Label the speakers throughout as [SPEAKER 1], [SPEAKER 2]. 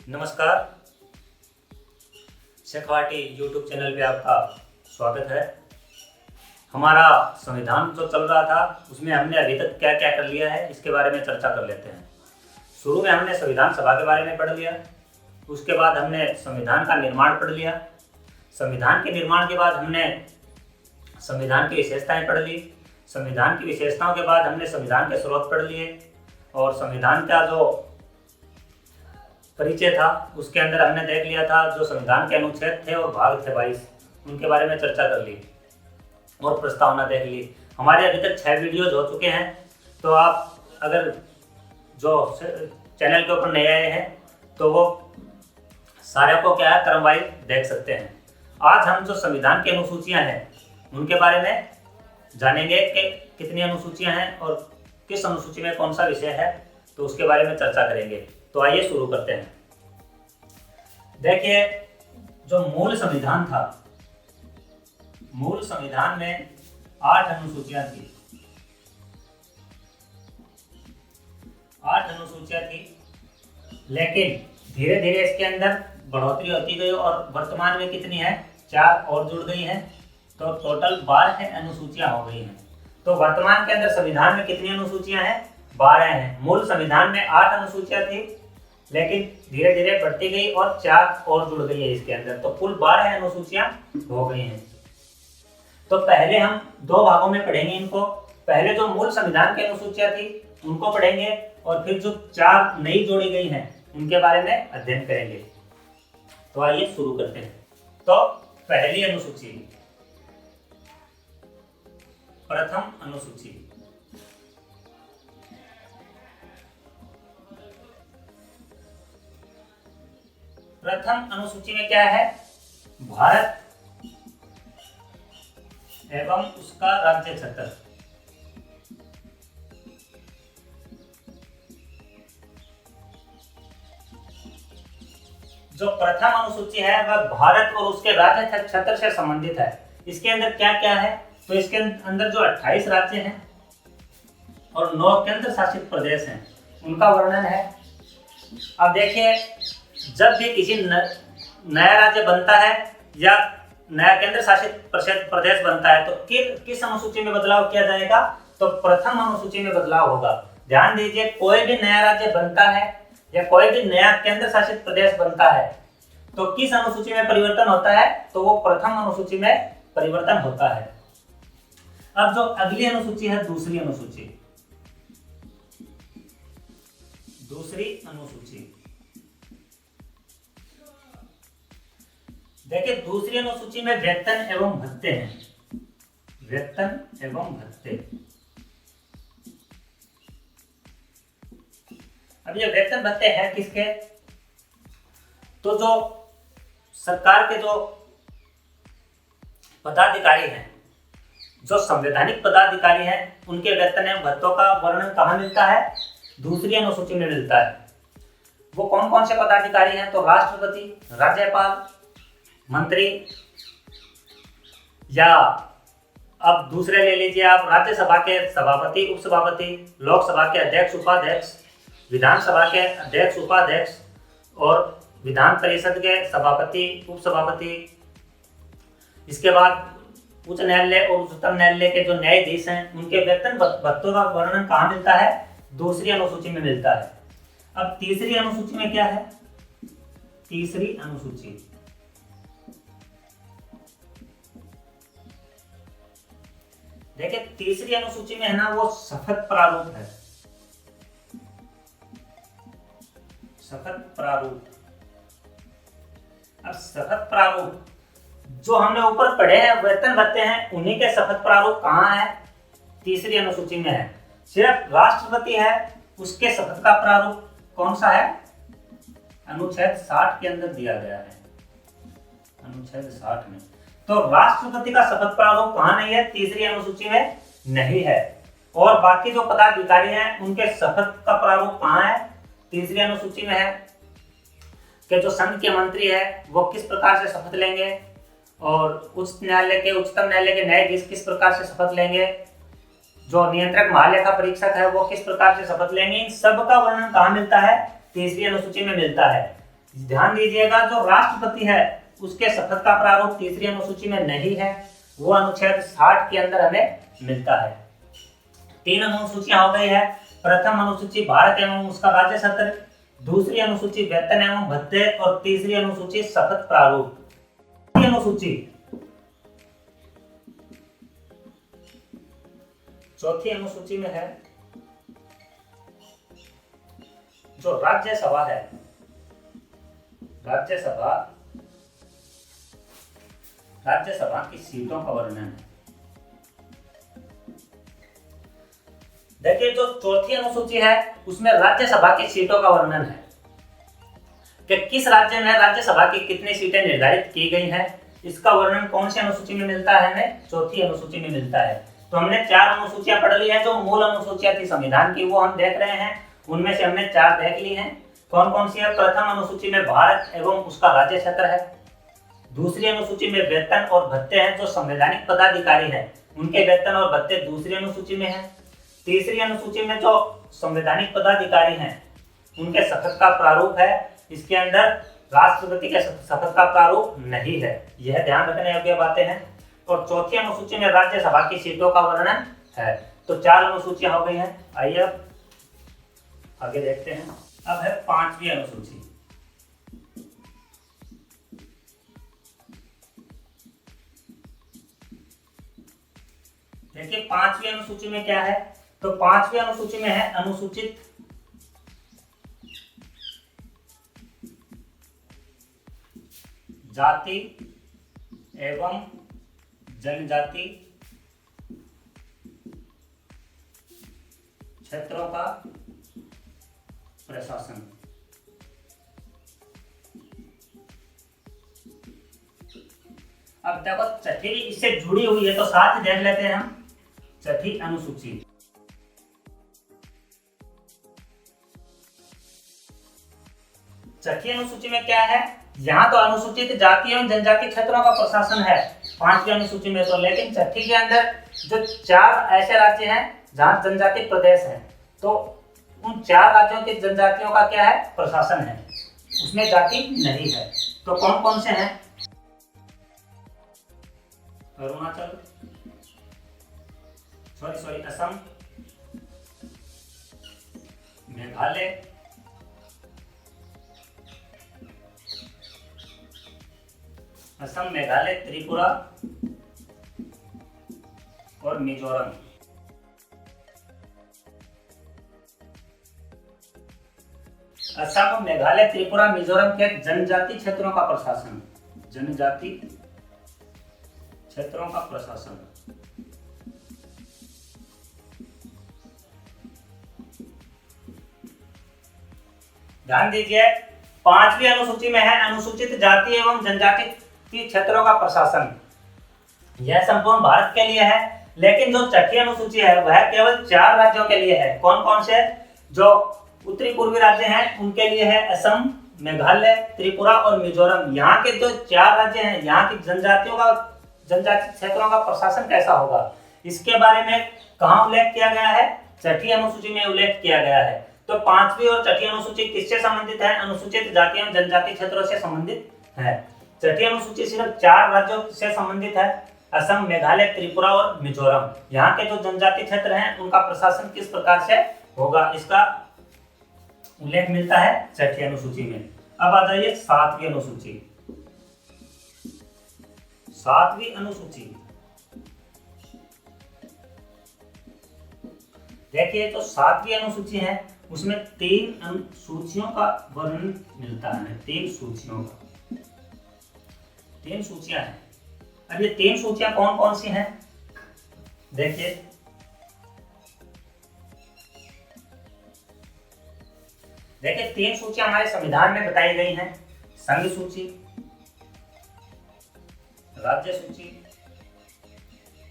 [SPEAKER 1] नमस्कार। शेखवाटी YouTube channel पे आपका स्वागत है। हमारा संविधान जो चल रहा था उसमें हमने अभी तक क्या क्या कर लिया है इसके बारे में चर्चा कर लेते हैं। शुरू में हमने संविधान सभा के बारे में पढ़ लिया, उसके बाद हमने संविधान का निर्माण पढ़ लिया। संविधान के निर्माण के बाद हमने संविधान की विशेषताएं पढ़ ली। संविधान की विशेषताओं के बाद हमने संविधान के स्रोत पढ़ लिए और संविधान का जो परिचय था उसके अंदर हमने देख लिया था जो संविधान के अनुच्छेद थे और भाग थे 22, उनके बारे में चर्चा कर ली और प्रस्तावना देख ली। हमारे अभी तक 6 वीडियोज हो चुके हैं, तो आप अगर जो चैनल के ऊपर नए आए हैं तो वो सारे को क्या है क्रमवार देख सकते हैं। आज हम जो संविधान की अनुसूचियां हैं उनके बारे में जानेंगे कि कितनी अनुसूचियां हैं और किस अनुसूची में कौन सा विषय है, तो उसके बारे में चर्चा करेंगे। तो आइए शुरू करते हैं। देखिए, जो मूल संविधान था, मूल संविधान में 8 अनुसूचियां थी। 8 अनुसूचियां थी, लेकिन धीरे धीरे इसके अंदर बढ़ोतरी होती गई और वर्तमान में कितनी है, 4 और जुड़ गई हैं, तो टोटल 12 अनुसूचियां हो गई हैं। तो वर्तमान के अंदर संविधान में कितनी अनुसूचियां हैं, 12 हैं। मूल संविधान में 8 अनुसूचियां थी, लेकिन धीरे धीरे बढ़ती गई और 4 और जुड़ गई है इसके अंदर, तो कुल 12 अनुसूचियां हो गई हैं। तो पहले हम 2 भागों में पढ़ेंगे इनको। पहले जो मूल संविधान की अनुसूचियां थी उनको पढ़ेंगे और फिर जो 4 नई जोड़ी गई हैं उनके बारे में अध्ययन करेंगे। तो आइए शुरू करते हैं। तो पहली अनुसूची, प्रथम अनुसूची। प्रथम अनुसूची में क्या है, भारत एवं उसका राज्य क्षेत्र। जो प्रथम अनुसूची है वह भारत और उसके राज्य क्षेत्र से संबंधित है। इसके अंदर क्या क्या है, तो इसके अंदर जो 28 राज्य हैं और 9 केंद्र शासित प्रदेश हैं उनका वर्णन है। अब देखिए, जब भी किसी नया राज्य बनता है या नया केंद्र शासित प्रदेश बनता है तो किस अनुसूची में बदलाव किया जाएगा, तो प्रथम अनुसूची में बदलाव होगा। ध्यान दीजिए, कोई भी नया राज्य बनता है या कोई भी नया केंद्र शासित प्रदेश बनता है तो किस अनुसूची में परिवर्तन होता है, तो वो प्रथम अनुसूची में परिवर्तन होता है। अब जो अगली अनुसूची है, दूसरी अनुसूची। दूसरी अनुसूची देखिए, दूसरी अनुसूची में वेतन एवं भत्ते हैं। वेतन एवं भत्ते। अब ये वेतन भत्ते हैं किसके, तो जो सरकार के जो पदाधिकारी हैं, जो संवैधानिक पदाधिकारी हैं, उनके वेतन एवं भत्तों का वर्णन कहाँ मिलता है, दूसरी अनुसूची में मिलता है। वो कौन कौन से पदाधिकारी हैं, तो राष्ट्रपति, राज्यपाल, मंत्री, या अब दूसरे ले लीजिए आप, राज्यसभा के सभापति, उपसभापति, लोकसभा के अध्यक्ष, उपाध्यक्ष, विधानसभा के अध्यक्ष, उपाध्यक्ष और विधान परिषद के सभापति, उपसभापति। इसके बाद उच्च न्यायालय और उच्चतम न्यायालय के जो न्यायाधीश हैं उनके वेतन भत्तों का वर्णन कहाँ मिलता है, दूसरी अनुसूची में मिलता है। अब तीसरी अनुसूची में क्या है, तीसरी अनुसूची देखिए, तीसरी अनुसूची में है ना वो शपथ प्रारूप है। शपथ प्रारूप। अब शपथ प्रारूप जो हमने ऊपर पढ़े हैं वेतन भत्ते हैं, उन्हीं के शपथ प्रारूप कहाँ है, तीसरी अनुसूची में है। सिर्फ राष्ट्रपति है उसके शपथ का प्रारूप कौन सा है, अनुच्छेद 60 के अंदर दिया गया है। अनुच्छेद 60 में तो राष्ट्रपति का शपथ प्रारूप कहाँ नहीं है, तीसरी अनुसूची में नहीं है। और बाकी जो पदाधिकारी हैं उनके शपथ का प्रारूप कहाँ है, तीसरी अनुसूची में है। कि जो संघ के मंत्री है वो किस प्रकार से शपथ लेंगे और उच्चतम न्यायालय के न्यायाधीश किस प्रकार से शपथ लेंगे, जो नियंत्रक महालेखा परीक्षक है वो किस प्रकार से शपथ लेंगे, इन सब का वर्णन कहाँ मिलता है, तीसरी अनुसूची में मिलता है। ध्यान दीजिएगा, जो राष्ट्रपति है उसके शपथ का प्रारूप तीसरी अनुसूची में नहीं है, वो अनुच्छेद 60 के अंदर हमें मिलता है। 3 अनुसूचियां हो गई है। प्रथम अनुसूची भारत एवं उसका राज्य सत्र, दूसरी अनुसूची वेतन एवं भत्ते और तीसरी अनुसूची शपथ प्रारूप। चौथी अनुसूची में है जो राज्यसभा है, राज्यसभा की सीटों का वर्णन है। देखिए, जो चौथी अनुसूची है उसमें राज्यसभा की सीटों का वर्णन है कि किस राज्य में राज्यसभा की कितनी सीटें निर्धारित की गई हैं। इसका वर्णन कौन सी अनुसूची में मिलता है? हमें चौथी अनुसूची में मिलता है। तो हमने 4 अनुसूचियां पढ़ ली हैं। जो मूल अनुसूचियां थी संविधान की वो हम देख रहे हैं, उनमें से हमने 4 देख ली हैं। कौन कौन सी है? प्रथम अनुसूची में भारत एवं उसका राज्य क्षेत्र है। दूसरी अनुसूची में वेतन और भत्ते हैं, जो संवैधानिक पदाधिकारी हैं उनके वेतन और भत्ते दूसरी अनुसूची में है। तीसरी अनुसूची में जो संवैधानिक पदाधिकारी हैं उनके शपथ का प्रारूप है, इसके अंदर राष्ट्रपति के शपथ का प्रारूप नहीं है। यह ध्यान रखने योग्य बातें हैं। और चौथी अनुसूची में राज्यसभा की सीटों का वर्णन है। तो 4 अनुसूचियां हो गई हैं। आइए अब आगे देखते हैं। अब है 5वीं अनुसूची। देखिए 5वीं अनुसूची में क्या है? तो 5वीं अनुसूची में है अनुसूचित जाति एवं जनजाति क्षेत्रों का प्रशासन। अब देखो छठी इससे जुड़ी हुई है, तो साथ ही देख लेते हैं हम छठी अनुसूची। छठी अनुसूची में क्या है? यहाँ तो अनुसूचित जाति एवं जनजाति क्षेत्रों का प्रशासन है 5वीं अनुसूची में, तो लेकिन छठी के अंदर जो 4 ऐसे राज्य हैं जहाँ जनजाति प्रदेश है, तो उन 4 राज्यों के जनजातियों का क्या है? प्रशासन है, उसमें जाति नहीं है। तो कौन कौन से हैं? अरुणाचल, असम, मेघालय, त्रिपुरा और मिजोरम। असम, मेघालय, त्रिपुरा, मिजोरम के जनजाति क्षेत्रों का प्रशासन, ध्यान दीजिए 5वीं अनुसूची में है अनुसूचित जाति एवं जनजाति क्षेत्रों का प्रशासन। यह संपूर्ण भारत के लिए है, लेकिन जो छठी अनुसूची है वह केवल 4 राज्यों के लिए है। कौन कौन से? जो उत्तरी पूर्वी राज्य हैं उनके लिए है असम, मेघालय, त्रिपुरा और मिजोरम। यहाँ के जो 4 राज्य हैं, यहाँ की जनजाति क्षेत्रों का प्रशासन कैसा होगा, इसके बारे में कहाँ उल्लेख किया गया है? छठी अनुसूची में उल्लेख किया गया है। तो 5वीं और छठी अनुसूची किससे संबंधित है? अनुसूचित जाति एवं जनजाति क्षेत्रों से संबंधित है। छठी अनुसूची सिर्फ 4 राज्यों से संबंधित है, असम, मेघालय, त्रिपुरा और मिजोरम। यहाँ के जो जनजाति क्षेत्र हैं उनका प्रशासन किस प्रकार से होगा, इसका उल्लेख मिलता है छठी अनुसूची में। अब आ जाइए 7वीं अनुसूची। 7वीं अनुसूची देखिए, तो 7वीं अनुसूची है उसमें 3 अनुसूचियों का वर्णन मिलता है। 3 सूचियां हैं। अब ये 3 सूचियां कौन कौन सी हैं? देखिए 3 सूचियां हमारे संविधान में बताई गई हैं। संघ सूची, राज्य सूची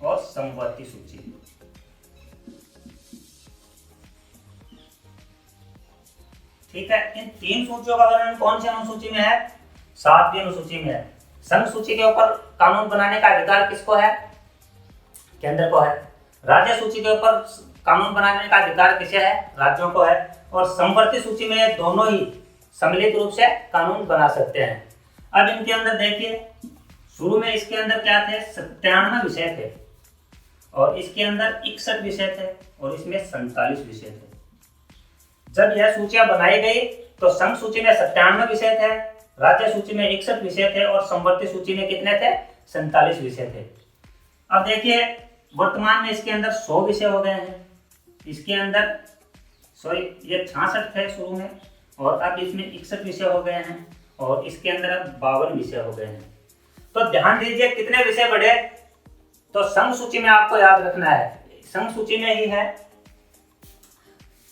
[SPEAKER 1] और समवर्ती सूची। ठीक है, इन 3 सूचियों का वर्णन कौन सी अनुसूची में है? 7वीं अनुसूची में है। संघ सूची के ऊपर कानून बनाने का अधिकार किसको है? केंद्र को है। राज्य सूची के ऊपर कानून बनाने का अधिकार किसे है? राज्यों को है। और समवर्ती सूची में दोनों ही सम्मिलित रूप से कानून बना सकते हैं। अब इनके अंदर देखिए, शुरू में इसके अंदर क्या थे, 97 विषय थे और इसके अंदर 61 विषय थे और इसमें 47 विषय थे। जब यह सूचियां बनाई गई तो संघ सूची में 97 विषय थे, राज्य सूची में 61 विषय थे और समवर्ती सूची में कितने थे, 47 विषय थे। अब देखिए वर्तमान में इसके अंदर 100 विषय हो गए हैं, इसके अंदर ये 66 थे शुरू में और अब इसमें 61 विषय हो गए हैं और इसके अंदर अब 52 विषय हो गए हैं। तो ध्यान दीजिए कितने विषय बढ़े, तो संघ सूची में आपको याद रखना है, संघ सूची में ही है,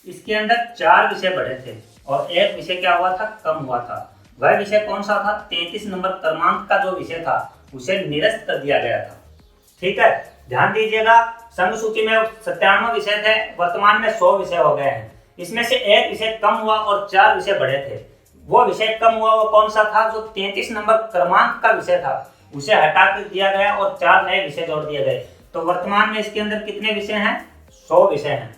[SPEAKER 1] इसके अंदर 4 विषय बढ़े थे और एक विषय क्या हुआ था, कम हुआ था। वह विषय कौन सा था, 33 नंबर क्रमांक का जो विषय था उसे निरस्त कर दिया गया था। ठीक है, ध्यान दीजिएगा, संघ सूची में 97 विषय थे, वर्तमान में 100 विषय हो गए हैं। इसमें से एक विषय कम हुआ और 4 विषय बढ़े थे। वो विषय कम हुआ वो कौन सा था, जो 33 नंबर क्रमांक का विषय था उसे हटा कर दिया गया और 4 नए विषय जोड़ दिए गए। तो वर्तमान में इसके अंदर कितने विषय हैं, 100 विषय हैं।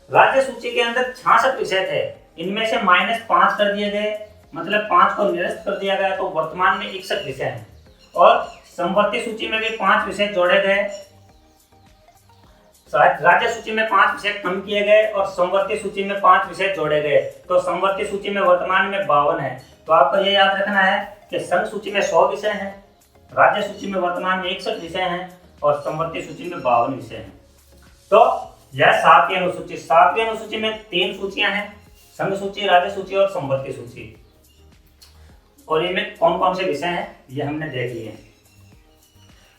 [SPEAKER 1] राज्य सूची के अंदर 66 विषय थे, इनमें से -5 कर दिए गए, मतलब 5 को निरस्त कर दिया गया, तो वर्तमान में 61 विषय हैं। और समवर्ती सूची में भी 5 विषय जोड़े गए, राज्य सूची में 5 विषय कम किए गए और समवर्ती सूची में 5 विषय जोड़े गए, तो समवर्ती सूची में वर्तमान में 52 है। तो आपको ये याद रखना है कि संघ सूची में 100 विषय हैं, राज्य सूची में वर्तमान में 61 विषय हैं और समवर्ती सूची में 52 विषय हैं। तो यह 7वीं अनुसूची, 7वीं अनुसूची में 3 सूचियां हैं, संघ सूची, राज्य सूची और समवर्ती सूची, और इनमें कौन कौन से विषय हैं ये हमने देख लिए।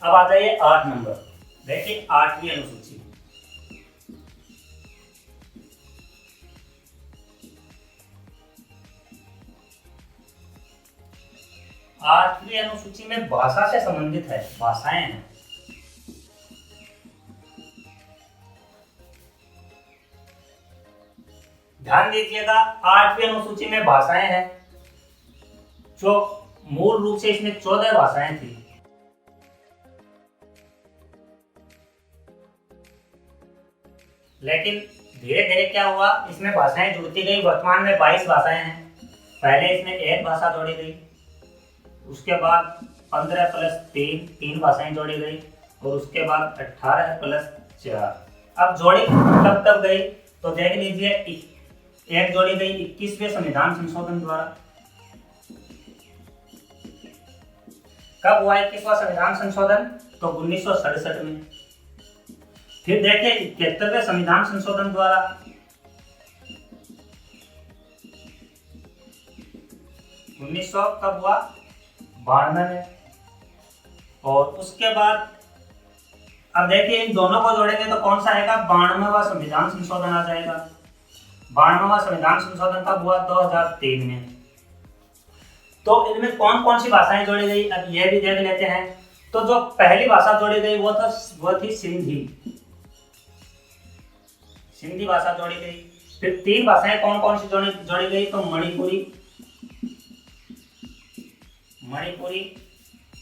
[SPEAKER 1] अब आ जाइए 8 नंबर, देखिए 8वीं अनुसूची। 8वीं अनुसूची में भाषा से संबंधित है, भाषाएं हैं। ध्यान दीजिएगा, 8वीं अनुसूची में भाषाएं हैं, जो मूल रूप से इसमें 14 भाषाएं थी। लेकिन धीरे धीरे क्या हुआ, इसमें भाषाएं जुड़ती गई, वर्तमान में 22 भाषाएं हैं। पहले इसमें एक भाषा जोड़ी गई, उसके बाद 15 + 3 भाषाएं जोड़ी गई और उसके बाद 18 + 4। अब जोड़ी कब कब गई, तो देख लीजिए, एक जोड़ी गई 21वें संविधान संशोधन द्वारा। कब हुआ 21वां संविधान संशोधन, तो 1967 में। फिर देखें 71वें संविधान संशोधन द्वारा, 1900 कब हुआ, 92 में। और उसके बाद अब देखिए इन दोनों को जोड़ेंगे तो कौन सा आएगा, 92वां संविधान संशोधन आ जाएगा। 92वां संविधान संशोधन कब हुआ, 2003 में। तो इनमें कौन कौन सी भाषाएं जोड़ी गई, अब यह भी देख लेते हैं। तो जो पहली भाषा जोड़ी गई वो थी सिंधी भाषा जोड़ी गई। फिर 3 भाषाएं कौन कौन सी जोड़ी गई, तो मणिपुरी,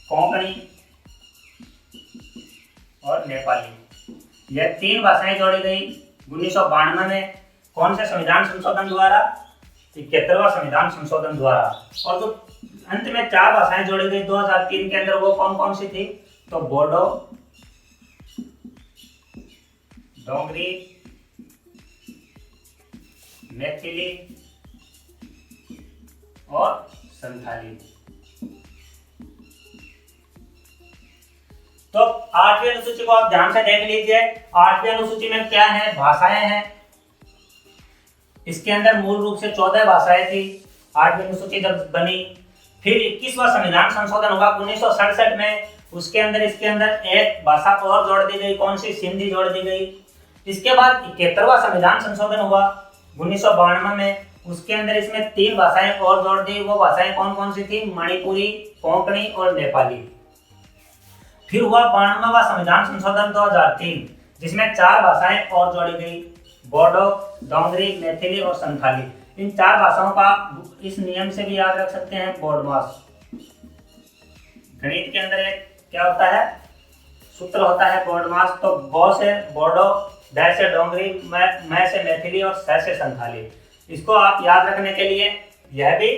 [SPEAKER 1] कोंकणी और नेपाली, यह 3 भाषाएं जोड़ी गई 1992 में। कौन से संविधान संशोधन द्वारा, 71वां संविधान संशोधन द्वारा। और जो अंत में 4 भाषाएं जोड़ी गई 2003 के अंदर, वो कौन कौन सी थी, तो बोडो, डोगरी, मैथिली और संथाली। तो 8वीं अनुसूची को आप ध्यान से देख लीजिए। 8वीं अनुसूची में क्या है, भाषाएं हैं। इसके अंदर मूल रूप से 14 भाषाएं थी 8वीं अनुसूची जब बनी। फिर 21वां संविधान संशोधन हुआ 1967 में, उसके अंदर इसके अंदर एक भाषा और जोड़ दी गई, कौन सी, सिंधी जोड़ दी गई। इसके बाद 71वां संविधान संशोधन हुआ 1992 में, उसके अंदर इसमें 3 भाषाएं और जोड़ दी। वो भाषाएं कौन कौन सी थी, मणिपुरी, कोंकणी और नेपाली। फिर हुआ 92वां संविधान संशोधन 2003, जिसमें 4 भाषाएं और जोड़ी गई, बोडो, डोगरी, मैथिली और संथाली। इन 4 भाषाओं का इस नियम से भी याद रख सकते हैं, बोडमास। गणित के अंदर एक क्या होता है, सूत्र होता है बोडमास। तो बो से बोडो, ड से डोगरी, मैं से मैथिली और स से संथाली। इसको आप याद रखने के लिए यह भी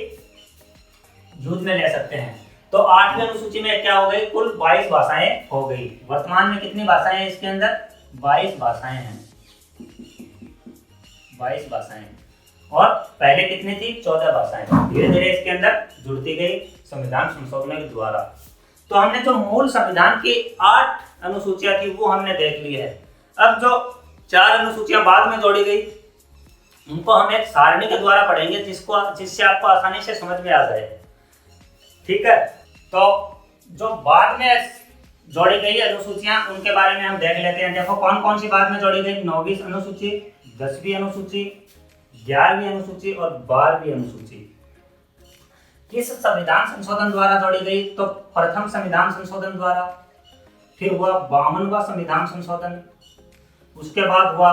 [SPEAKER 1] यूज में ले सकते हैं। तो 8वीं अनुसूची में क्या हो गई, कुल 22 भाषाएं हो गई। वर्तमान में कितनी भाषाएं हैं इसके अंदर, 22 भाषाएं हैं, 22 भाषाएं। और पहले कितनी थी, 14 भाषाएं। धीरे धीरे इसके अंदर जुड़ती गई संविधान संशोधन के द्वारा। तो हमने जो मूल संविधान की 8 अनुसूचियां थी वो हमने देख ली है। अब जो 4 अनुसूचियां बाद में जोड़ी गई उनको हम एक सारणी के द्वारा पढ़ेंगे जिससे आपको आसानी से समझ में आ जाए। ठीक है, तो जो बाद में जोड़ी गई अनुसूचियां उनके बारे में हम देख लेते हैं। देखो कौन कौन सी बाद में जोड़ी गई, 9वीं अनुसूची, 10वीं अनुसूची, 11वीं अनुसूची और 12वीं अनुसूची। किस संविधान संशोधन द्वारा जोड़ी गई, तो प्रथम संविधान संशोधन द्वारा, फिर हुआ 52वां संविधान संशोधन, उसके बाद हुआ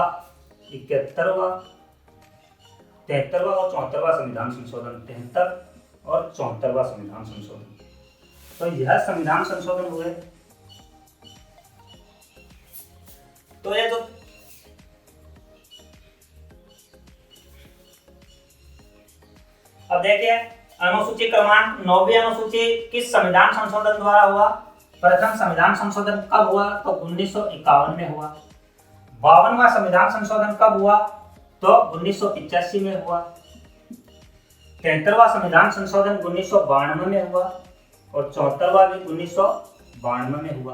[SPEAKER 1] 71वां, 73वां और 74वां संविधान संशोधन, 73 और 74वां संविधान संशोधन। तो यह संविधान संशोधन हुए। तो ये जो अब देखिए अनुसूची क्रमांक 9वीं अनुसूची किस संविधान संशोधन द्वारा हुआ, प्रथम संविधान संशोधन कब हुआ, तो 1951 में हुआ। 52वां संविधान संशोधन कब हुआ, तो 1985 में हुआ। 73वां संविधान संशोधन 1992 में हुआ और 74वां भी 1992 में हुआ।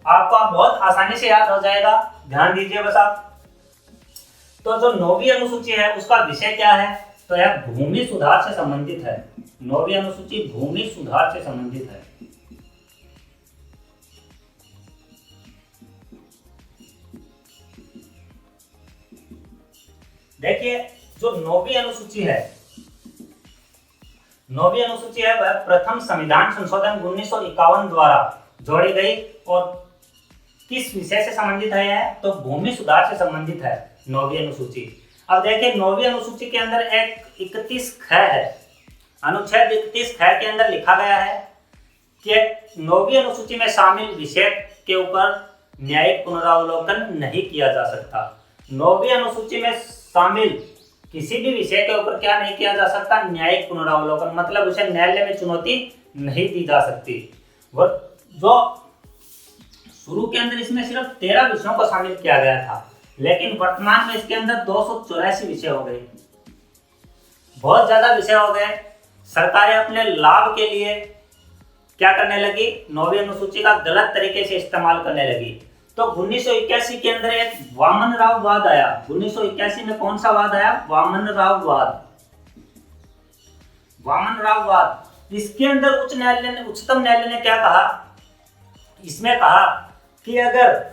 [SPEAKER 1] आपको बहुत आसानी से याद हो जाएगा, ध्यान दीजिए बस आप। तो जो 9वीं अनुसूची है उसका विषय क्या है, तो यह भूमि सुधार से संबंधित है। 9वीं अनुसूची भूमि सुधार से संबंधित है। देखिए जो 9वीं अनुसूची है, 9वीं अनुसूची है वह प्रथम संविधान संशोधन 1951 द्वारा जोड़ी गई और किस विषय से संबंधित है, तो भूमि सुधार से संबंधित है 9वीं अनुसूची। अब देखिए 9वीं अनुसूची के अंदर एक 31 ख है, अनुच्छेद 31 ख के अंदर लिखा गया है कि 9वीं अनुसूची में शामिल विषय के ऊपर न्यायिक पुनरावलोकन नहीं किया जा सकता। 9वीं अनुसूची में शामिल किसी भी विषय के ऊपर क्या नहीं किया जा सकता, न्यायिक पुनरावलोकन, मतलब उसे न्यायालय में चुनौती नहीं दी जा सकती। जो शुरू के अंदर इसमें सिर्फ 13 विषयों को शामिल किया गया था, लेकिन वर्तमान में इसके अंदर 284 विषय हो गए, बहुत ज्यादा विषय हो गए। सरकारें अपने लाभ के लिए क्या करने लगी, 9वीं अनुसूची का गलत तरीके से इस्तेमाल करने लगी। तो 1981 के अंदर एक वामन राव वाद आया। 1981 में कौन सा वाद आया, वामन राव वाद। वामन राव वाद, इसके अंदर उच्चतम न्यायालय ने क्या कहा, इसमें कहा कि अगर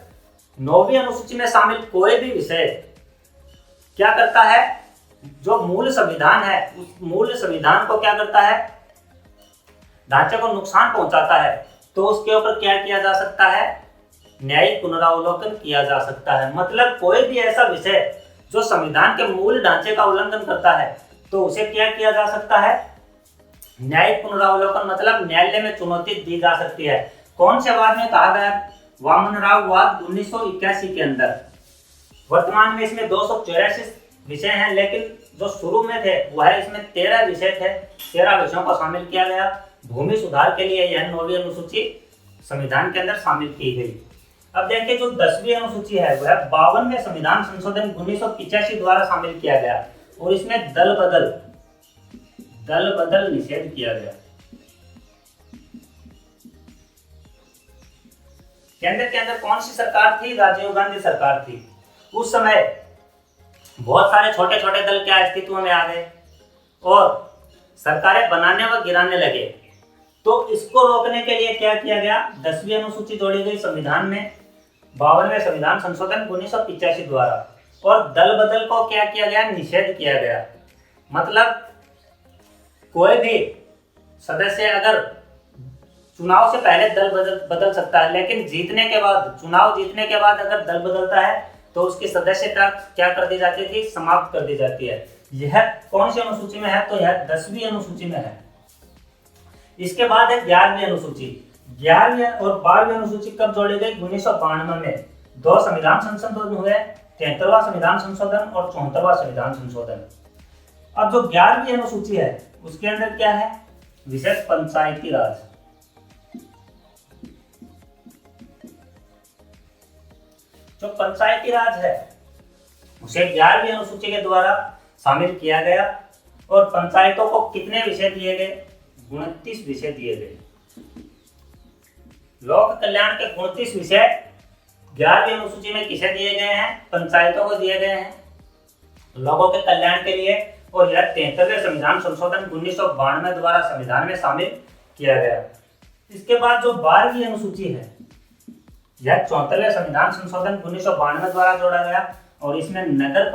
[SPEAKER 1] 9वीं अनुसूची में शामिल कोई भी विषय क्या करता है, जो मूल संविधान है उस मूल संविधान को क्या करता है, ढांचे को नुकसान पहुंचाता है, तो उसके ऊपर क्या किया जा सकता है, न्यायिक पुनरावलोकन किया जा सकता है। मतलब कोई भी ऐसा विषय जो संविधान के मूल ढांचे का उल्लंघन करता है तो उसे क्या किया जा सकता है, न्यायिक पुनरावलोकन, मतलब न्यायालय में चुनौती दी जा सकती है। कौन से वाद में कहा गया, वामन राव वाद 1981 के अंदर। वर्तमान में इसमें 284 विषय हैं, लेकिन जो शुरू में थे वह इसमें 13 विषय थे, 13 विषयों को शामिल किया गया। भूमि सुधार के लिए यह 9वीं अनुसूची संविधान के अंदर शामिल की गई। अब देखिए जो 10वीं अनुसूची है वह 52वें संविधान संशोधन 1985 द्वारा शामिल किया गया और इसमें दल बदल निषेध किया गया। केंद्र के अंदर कौन सी सरकार थी, राजीव गांधी सरकार थी। उस समय बहुत सारे छोटे छोटे दल क्या अस्तित्व में आ गए और सरकारें बनाने व गिराने लगे। तो इसको रोकने के लिए क्या किया गया, 10वीं अनुसूची जोड़ी गई संविधान में 52वें संविधान संशोधन 1985 द्वारा और दल बदल को क्या किया गया, निषेध किया गया। मतलब कोई भी सदस्य अगर चुनाव से पहले दल बदल सकता है, लेकिन चुनाव जीतने के बाद अगर दल बदलता है तो उसकी सदस्यता क्या कर दी जाती थी, समाप्त कर दी जाती है। यह कौन सी अनुसूची में है, तो यह 10वीं अनुसूची में है। इसके बाद है 11वीं अनुसूची। 11वीं और 12वीं अनुसूची कब जोड़ी गई, 1992 में। 2 संविधान संशोधन हुए, 73वां संविधान संशोधन और 74वां संविधान संशोधन। अब जो 11वीं अनुसूची है उसके अंदर क्या है, विषय पंचायती राज। जो पंचायती राज है उसे 11वीं अनुसूची के द्वारा शामिल किया गया और पंचायतों को कितने विषय दिए गए, 29 विषय दिए गए। लोक कल्याण के 29 विषय 11वीं अनुसूची में किसे दिए गए हैं, पंचायतों को दिए गए हैं लोगों के कल्याण के लिए। और यह 73वें संविधान संशोधन 1992 द्वारा संविधान में शामिल किया गया। इसके बाद जो 12वीं अनुसूची है यह 74वें संविधान संशोधन 1992 द्वारा जोड़ा गया और इसमें नगर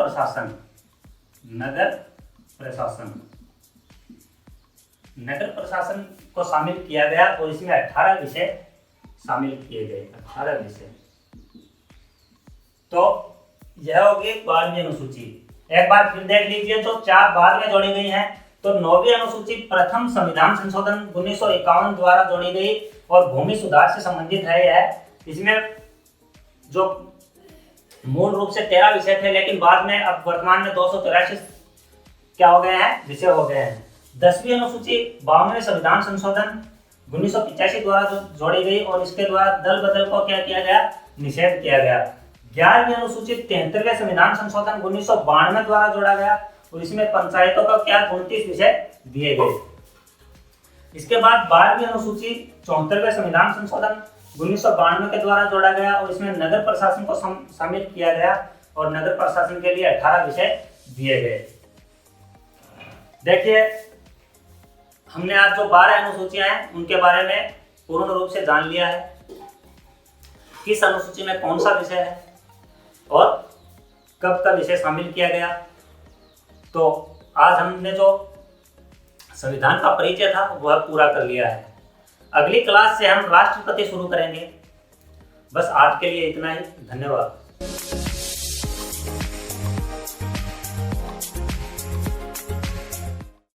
[SPEAKER 1] प्रशासन को शामिल किया गया और इसमें 18 विषय शामिल किए गए, 18 विषय। तो यह होगी 12वीं अनुसूची। एक बार फिर देख लीजिए, जो 4 बाद में जोड़ी गई हैं। तो 9वीं अनुसूची प्रथम संविधान संशोधन 1951 द्वारा जोड़ी गई और भूमि सुधार से संबंधित है यह। इसमें जो मूल रूप से 13 विषय थे, लेकिन बाद में अब वर्तमान में 283 क्या हो गए हैं, विषय हो गए हैं। 10वीं अनुसूची 52वें संविधान संशोधन 1985 द्वारा जो जोड़ी गई और इसके द्वारा दल बदल को क्या किया गया, निषेध किया गया। 11वीं अनुसूची 73वें संविधान संशोधन 1992 द्वारा जोड़ा गया और इसमें पंचायतों का क्या 29 विषय दिए गए। इसके बाद 12वीं अनुसूची 74वें संविधान संशोधन 1992 के द्वारा जोड़ा गया और इसमें नगर प्रशासन को शामिल किया गया और नगर प्रशासन के लिए 18 विषय दिए गए। देखिए, हमने आज जो 12 अनुसूचियां हैं उनके बारे में पूर्ण रूप से जान लिया है, किस अनुसूची में कौन सा विषय है और कब का विषय शामिल किया गया। तो आज हमने जो संविधान का परिचय था वह पूरा कर लिया है। अगली क्लास से हम राष्ट्रपति शुरू करेंगे। बस आज के लिए इतना ही, धन्यवाद।